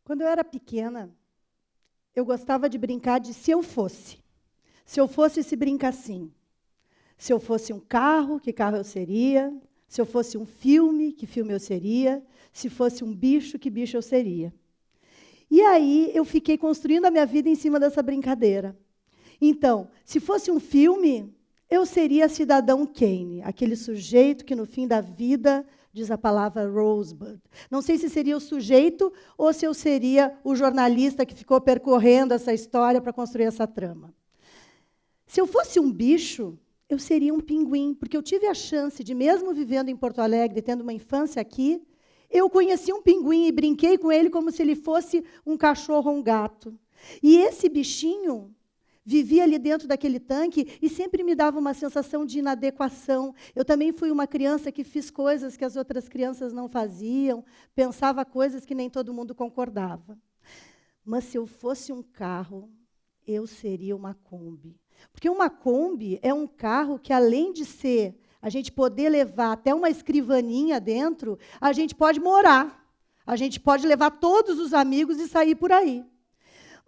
Quando eu era pequena, eu gostava de brincar de se eu fosse. Se eu fosse esse brinca assim. Se eu fosse um carro, que carro eu seria? Se eu fosse um filme, que filme eu seria? Se fosse um bicho, que bicho eu seria? E aí eu fiquei construindo a minha vida em cima dessa brincadeira. Então, se fosse um filme, eu seria Cidadão Kane, aquele sujeito que no fim da vida diz a palavra Rosebud. Não sei se seria o sujeito ou se eu seria o jornalista que ficou percorrendo essa história para construir essa trama. Se eu fosse um bicho, eu seria um pinguim, porque eu tive a chance de, mesmo vivendo em Porto Alegre, tendo uma infância aqui, eu conheci um pinguim e brinquei com ele como se ele fosse um cachorro ou um gato. E esse bichinho vivia ali dentro daquele tanque e sempre me dava uma sensação de inadequação. Eu também fui uma criança que fiz coisas que as outras crianças não faziam, pensava coisas que nem todo mundo concordava. Mas se eu fosse um carro, eu seria uma Kombi. Porque uma Kombi é um carro que, além de ser a gente poder levar até uma escrivaninha dentro, a gente pode morar. A gente pode levar todos os amigos e sair por aí.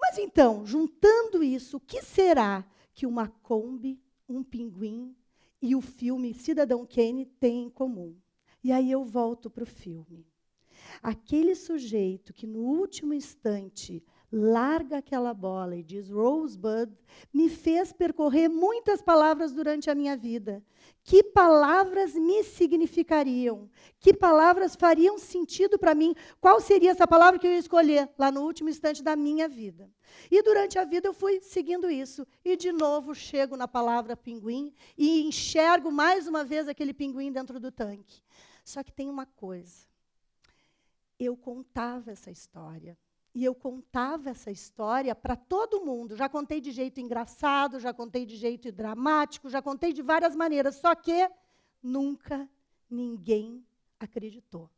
Mas, então, juntando isso, o que será que uma Kombi, um pinguim e o filme Cidadão Kane têm em comum? E aí eu volto para o filme. Aquele sujeito que, no último instante, larga aquela bola e diz Rosebud, me fez percorrer muitas palavras durante a minha vida. Que palavras me significariam? Que palavras fariam sentido para mim? Qual seria essa palavra que eu ia escolher lá no último instante da minha vida? E durante a vida eu fui seguindo isso. E, de novo, chego na palavra pinguim e enxergo mais uma vez aquele pinguim dentro do tanque. Só que tem uma coisa. Eu contava essa história. E eu contava essa história para todo mundo. Já contei de jeito engraçado, já contei de jeito dramático, já contei de várias maneiras, só que nunca ninguém acreditou.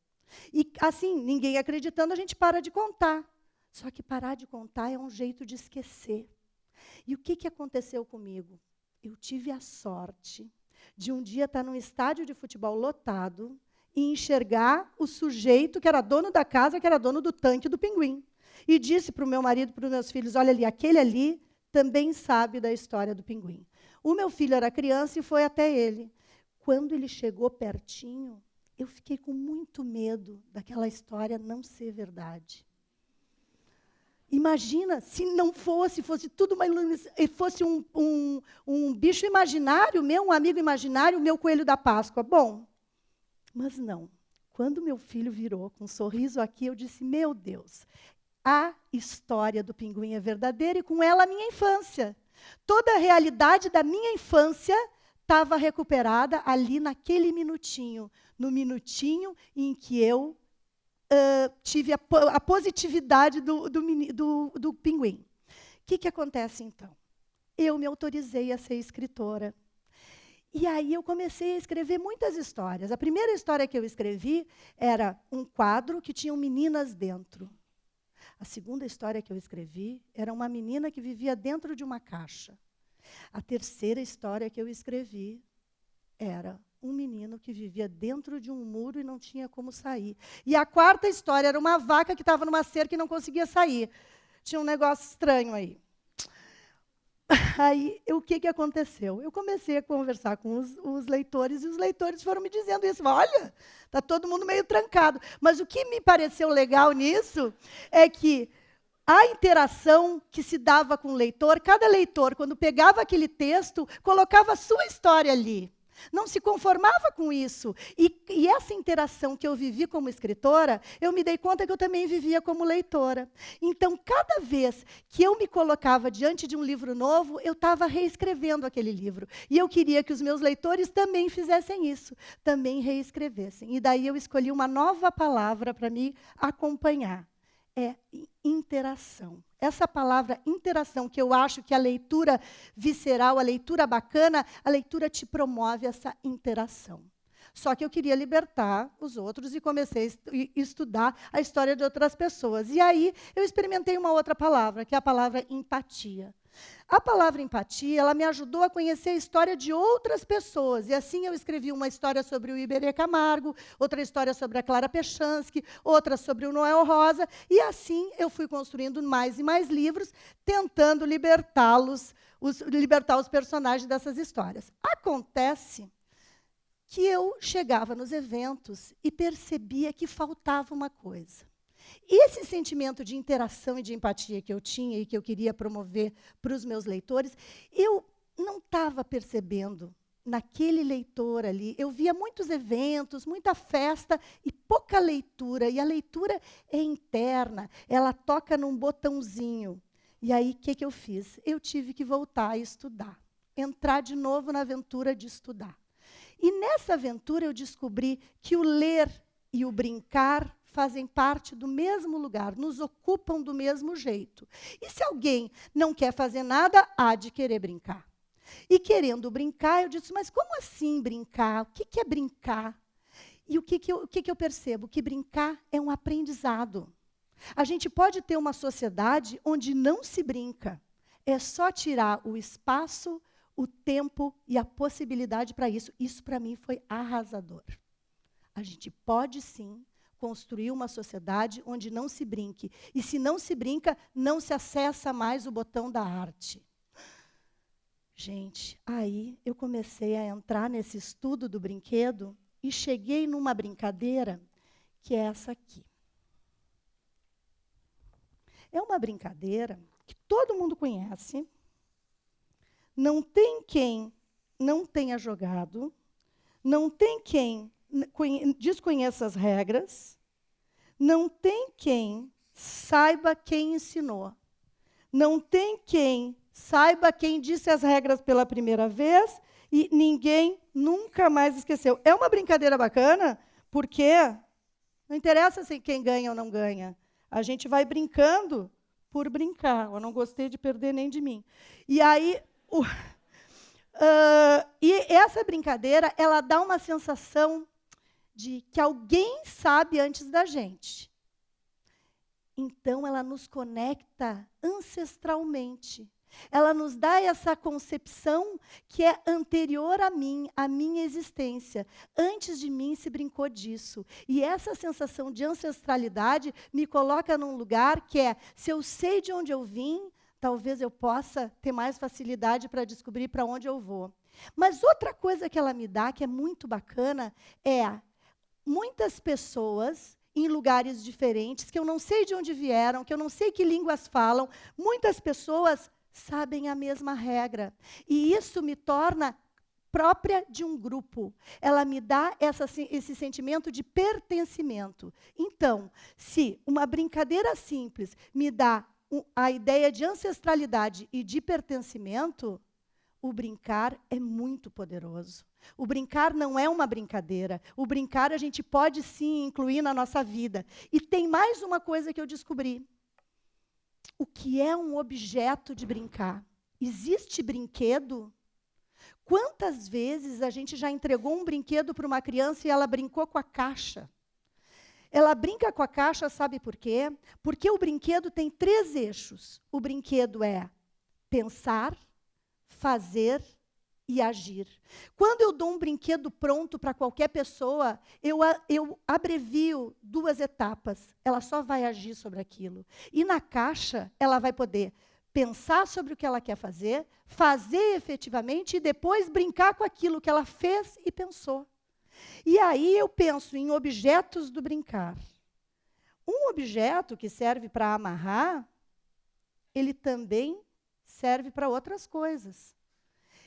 E, assim, ninguém acreditando, a gente para de contar. Só que parar de contar é um jeito de esquecer. E o que aconteceu comigo? Eu tive a sorte de um dia estar num estádio de futebol lotado e enxergar o sujeito que era dono da casa, que era dono do tanque do pinguim. E disse para o meu marido, para os meus filhos, olha ali, aquele ali também sabe da história do pinguim. O meu filho era criança e foi até ele. Quando ele chegou pertinho, eu fiquei com muito medo daquela história não ser verdade. Imagina se não fosse tudo uma iluminação, fosse um bicho imaginário meu, um amigo imaginário, o meu coelho da Páscoa. Bom, mas não. Quando meu filho virou com um sorriso aqui, eu disse, meu Deus, a história do pinguim é verdadeira e com ela a minha infância. Toda a realidade da minha infância estava recuperada ali naquele minutinho, no minutinho em que eu tive a positividade do pinguim. O que acontece, então? Eu me autorizei a ser escritora. E aí eu comecei a escrever muitas histórias. A primeira história que eu escrevi era um quadro que tinha meninas dentro. A segunda história que eu escrevi era uma menina que vivia dentro de uma caixa. A terceira história que eu escrevi era um menino que vivia dentro de um muro e não tinha como sair. E a quarta história era uma vaca que estava numa cerca e não conseguia sair. Tinha um negócio estranho aí. Aí, o que aconteceu? Eu comecei a conversar com os leitores, e os leitores foram me dizendo isso. Olha, está todo mundo meio trancado. Mas o que me pareceu legal nisso é que a interação que se dava com o leitor, cada leitor, quando pegava aquele texto, colocava a sua história ali. Não se conformava com isso. E essa interação que eu vivi como escritora, eu me dei conta que eu também vivia como leitora. Então, cada vez que eu me colocava diante de um livro novo, eu estava reescrevendo aquele livro. E eu queria que os meus leitores também fizessem isso, também reescrevessem. E daí eu escolhi uma nova palavra para me acompanhar. É interação. Essa palavra interação, que eu acho que a leitura visceral, a leitura bacana, a leitura te promove essa interação. Só que eu queria libertar os outros e comecei a estudar a história de outras pessoas. E aí eu experimentei uma outra palavra, que é a palavra empatia. A palavra empatia, ela me ajudou a conhecer a história de outras pessoas. E assim eu escrevi uma história sobre o Iberê Camargo, outra história sobre a Clara Pechansky, outra sobre o Noel Rosa. E assim eu fui construindo mais e mais livros, tentando libertar os personagens dessas histórias. Acontece que eu chegava nos eventos e percebia que faltava uma coisa. E esse sentimento de interação e de empatia que eu tinha e que eu queria promover para os meus leitores, eu não estava percebendo naquele leitor ali. Eu via muitos eventos, muita festa e pouca leitura. E a leitura é interna, ela toca num botãozinho. E aí, o que eu fiz? Eu tive que voltar a estudar, entrar de novo na aventura de estudar. E nessa aventura eu descobri que o ler e o brincar fazem parte do mesmo lugar, nos ocupam do mesmo jeito. E se alguém não quer fazer nada, há de querer brincar. E querendo brincar, eu disse, mas como assim brincar? O que é brincar? E o que eu percebo? Que brincar é um aprendizado. A gente pode ter uma sociedade onde não se brinca. É só tirar o espaço, o tempo e a possibilidade para isso. Isso, para mim, foi arrasador. A gente pode, sim, construir uma sociedade onde não se brinque. E se não se brinca, não se acessa mais o botão da arte. Gente, aí eu comecei a entrar nesse estudo do brinquedo e cheguei numa brincadeira que é essa aqui. É uma brincadeira que todo mundo conhece, não tem quem não tenha jogado, não tem quem desconheça as regras, não tem quem saiba quem ensinou, não tem quem saiba quem disse as regras pela primeira vez e ninguém nunca mais esqueceu. É uma brincadeira bacana, porque não interessa se quem ganha ou não ganha. A gente vai brincando por brincar. Eu não gostei de perder nem de mim. E aí, e essa brincadeira, ela dá uma sensação de que alguém sabe antes da gente. Então, ela nos conecta ancestralmente. Ela nos dá essa concepção que é anterior a mim, à minha existência. Antes de mim se brincou disso. E essa sensação de ancestralidade me coloca num lugar que é, se eu sei de onde eu vim, talvez eu possa ter mais facilidade para descobrir para onde eu vou. Mas outra coisa que ela me dá, que é muito bacana, é muitas pessoas em lugares diferentes, que eu não sei de onde vieram, que eu não sei que línguas falam, muitas pessoas sabem a mesma regra. E isso me torna própria de um grupo. Ela me dá esse sentimento de pertencimento. Então, se uma brincadeira simples me dá a ideia de ancestralidade e de pertencimento, o brincar é muito poderoso. O brincar não é uma brincadeira. O brincar a gente pode, sim, incluir na nossa vida. E tem mais uma coisa que eu descobri. O que é um objeto de brincar? Existe brinquedo? Quantas vezes a gente já entregou um brinquedo para uma criança e ela brincou com a caixa? Ela brinca com a caixa, sabe por quê? Porque o brinquedo tem 3 eixos. O brinquedo é pensar, fazer e agir. Quando eu dou um brinquedo pronto para qualquer pessoa, eu abrevio 2 etapas. Ela só vai agir sobre aquilo. E na caixa, ela vai poder pensar sobre o que ela quer fazer efetivamente e depois brincar com aquilo que ela fez e pensou. E aí eu penso em objetos do brincar. Um objeto que serve para amarrar, ele também serve para outras coisas.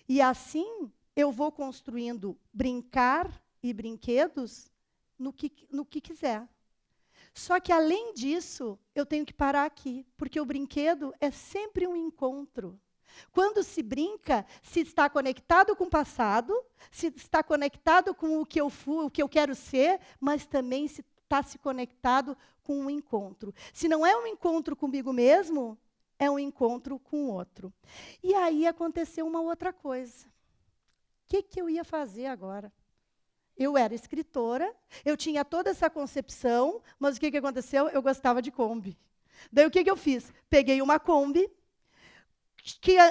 E assim eu vou construindo brincar e brinquedos no que quiser. Só que, além disso, eu tenho que parar aqui, porque o brinquedo é sempre um encontro. Quando se brinca, se está conectado com o passado, se está conectado com o que eu fui, o que eu quero ser, mas também se está se conectado com um encontro. Se não é um encontro comigo mesmo, é um encontro com o outro. E aí aconteceu uma outra coisa. O que eu ia fazer agora? Eu era escritora, eu tinha toda essa concepção, mas o que aconteceu? Eu gostava de Kombi. Daí o que eu fiz? Peguei uma Kombi,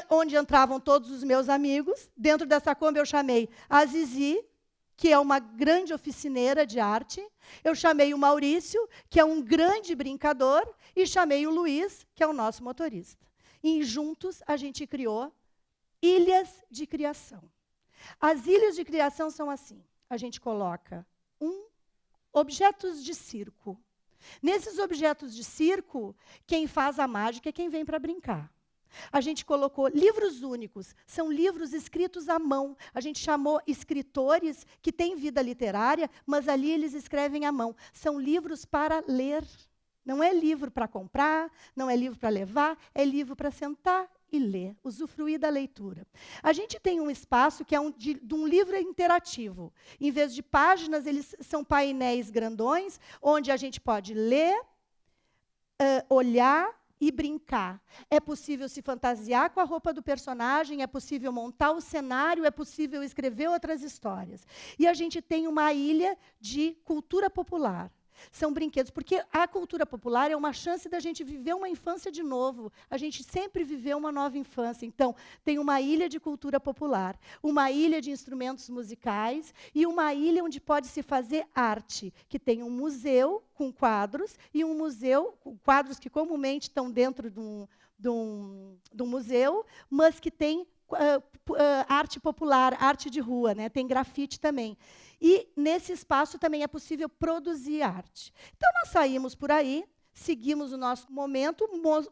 onde entravam todos os meus amigos. Dentro dessa Kombi eu chamei a Zizi, que é uma grande oficineira de arte. Eu chamei o Maurício, que é um grande brincador, e chamei o Luiz, que é o nosso motorista. E juntos a gente criou ilhas de criação. As ilhas de criação são assim: a gente coloca objetos de circo. Nesses objetos de circo, quem faz a mágica é quem vem para brincar. A gente colocou livros únicos, são livros escritos à mão. A gente chamou escritores que têm vida literária, mas ali eles escrevem à mão. São livros para ler. Não é livro para comprar, não é livro para levar, é livro para sentar e ler, usufruir da leitura. A gente tem um espaço que é de um livro interativo. Em vez de páginas, eles são painéis grandões, onde a gente pode ler, olhar e brincar. É possível se fantasiar com a roupa do personagem, é possível montar o cenário, é possível escrever outras histórias. E a gente tem uma ilha de cultura popular. São brinquedos, porque a cultura popular é uma chance da gente viver uma infância de novo. A gente sempre viveu uma nova infância. Então, tem uma ilha de cultura popular, uma ilha de instrumentos musicais e uma ilha onde pode se fazer arte, que tem um museu com quadros e um museu com quadros que comumente estão dentro de um museu, mas que tem arte popular, arte de rua, né? Tem grafite também. E nesse espaço também é possível produzir arte. Então, nós saímos por aí, seguimos o nosso momento,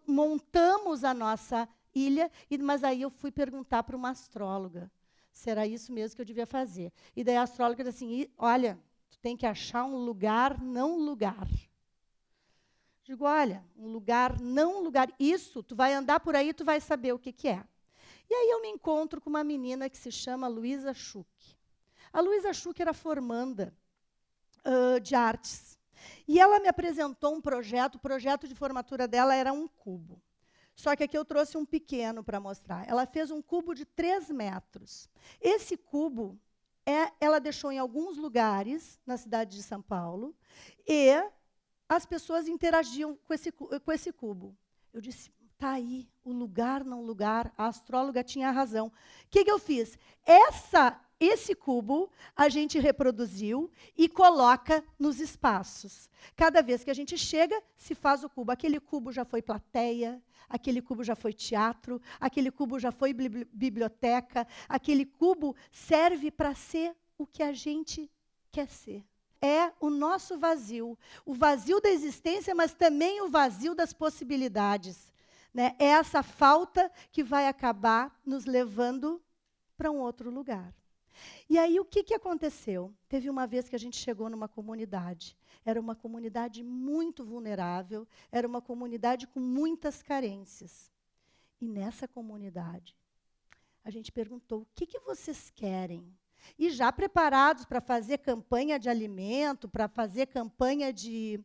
montamos a nossa ilha, mas aí eu fui perguntar para uma astróloga se era isso mesmo que eu devia fazer. E daí a astróloga disse assim: olha, tu tem que achar um lugar, não lugar. Digo, olha, um lugar, não lugar. Isso, tu vai andar por aí, tu vai saber o que é. E aí eu me encontro com uma menina que se chama Luísa Schuch. A Luísa Schuch era formanda de artes. E ela me apresentou um projeto, o projeto de formatura dela era um cubo. Só que aqui eu trouxe um pequeno para mostrar. Ela fez um cubo de 3 metros. Esse cubo, ela deixou em alguns lugares na cidade de São Paulo, e as pessoas interagiam com esse cubo. Eu disse, está aí, o lugar, não lugar, a astróloga tinha razão. O que eu fiz? Esse cubo a gente reproduziu e coloca nos espaços. Cada vez que a gente chega, se faz o cubo. Aquele cubo já foi plateia, aquele cubo já foi teatro, aquele cubo já foi biblioteca, aquele cubo serve para ser o que a gente quer ser. É o nosso vazio, o vazio da existência, mas também o vazio das possibilidades. Né? É essa falta que vai acabar nos levando para um outro lugar. E aí, o que aconteceu? Teve uma vez que a gente chegou numa comunidade. Era uma comunidade muito vulnerável, era uma comunidade com muitas carências. E nessa comunidade, a gente perguntou, o que vocês querem? E já preparados para fazer campanha de alimento, para fazer campanha de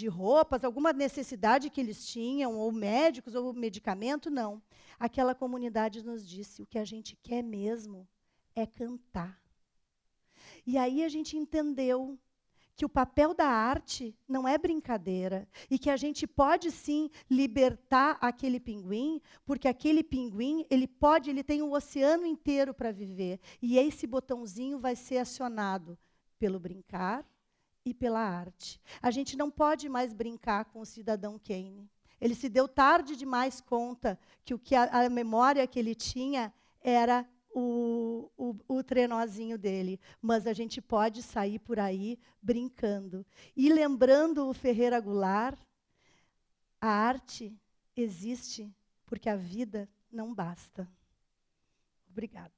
roupas, alguma necessidade que eles tinham, ou médicos, ou medicamento, não. Aquela comunidade nos disse, o que a gente quer mesmo é cantar. E aí a gente entendeu que o papel da arte não é brincadeira, e que a gente pode, sim, libertar aquele pinguim, porque aquele pinguim, ele tem um oceano inteiro para viver, e esse botãozinho vai ser acionado pelo brincar e pela arte. A gente não pode mais brincar com o cidadão Kane. Ele se deu tarde demais conta que a memória que ele tinha era o trenózinho dele. Mas a gente pode sair por aí brincando. E lembrando o Ferreira Goulart, a arte existe porque a vida não basta. Obrigada.